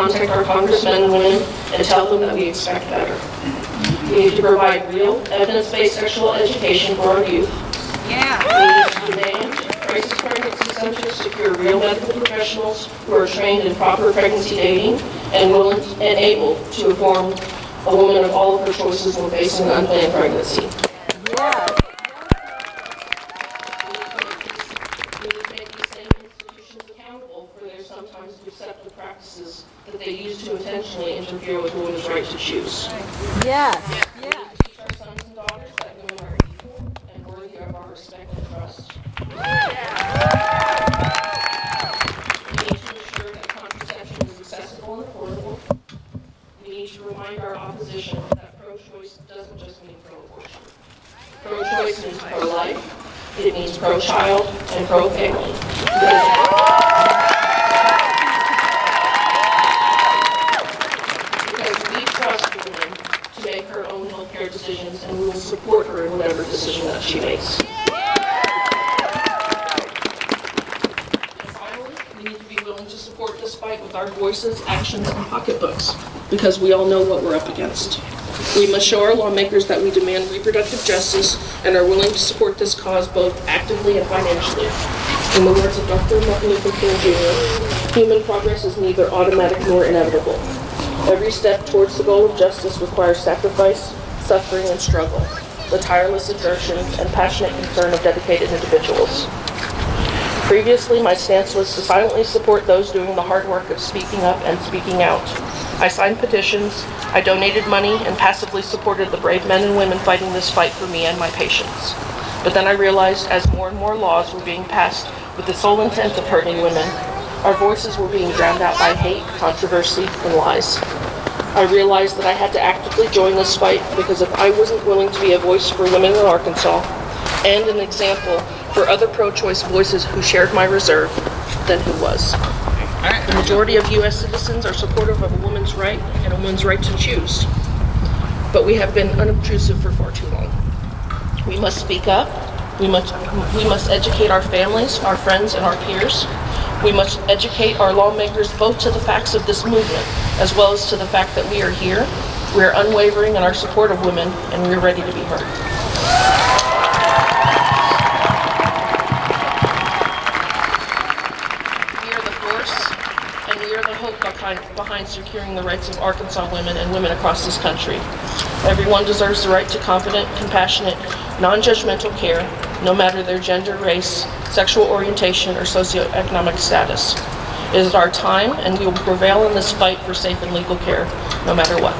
contact our congressmen and women and tell them that we expect better. We need to provide real, evidence-based sexual education for our youth. Yeah. We need to demand crisis pregnancy centers secure real medical professionals who are trained in proper pregnancy dating and willing and able to inform a woman of all of her choices when facing an unplanned pregnancy. Yes. We need to make these same institutions accountable for their sometimes deceptive practices that they use to intentionally interfere with women's right to choose. Yes. We need to teach our sons and daughters that women are equal and worthy of our respect and trust. We need to ensure that contraception is accessible and affordable. We need to remind our opposition that pro-choice doesn't just mean pro-abortion. Pro-choice means pro-life, it means pro-child, and pro-family. Because we trust the woman to make her own healthcare decisions, and we will support her in whatever decision that she makes. We need to be willing to support this fight with our voices, actions, and pocketbooks, because we all know what we're up against. We must show our lawmakers that we demand reproductive justice and are willing to support this cause both actively and financially. In the words of Dr. Martin Luther King Jr., human progress is neither automatic nor inevitable. Every step towards the goal of justice requires sacrifice, suffering, and struggle, the tireless exertions and passionate concern of dedicated individuals. Previously, my stance was to silently support those doing the hard work of speaking up and speaking out. I signed petitions, I donated money, and passively supported the brave men and women fighting this fight for me and my patients. But then I realized as more and more laws were being passed with the sole intent of hurting women, our voices were being drowned out by hate, controversy, and lies. I realized that I had to actively join this fight because if I wasn't willing to be a voice for women in Arkansas and an example for other pro-choice voices who shared my reserve, then who was? The majority of U.S. citizens are supportive of a woman's right and a woman's right to choose. But we have been unobtrusive for far too long. We must speak up. We must educate our families, our friends, and our peers. We must educate our lawmakers both to the facts of this movement, as well as to the fact that we are here, we are unwavering in our support of women, and we are ready to be heard. We are the force, and we are the hope behind securing the rights of Arkansas women and women across this country. Everyone deserves the right to confident, compassionate, non-judgmental care, no matter their gender, race, sexual orientation, or socioeconomic status. It is our time, and we will prevail in this fight for safe and legal care, no matter what.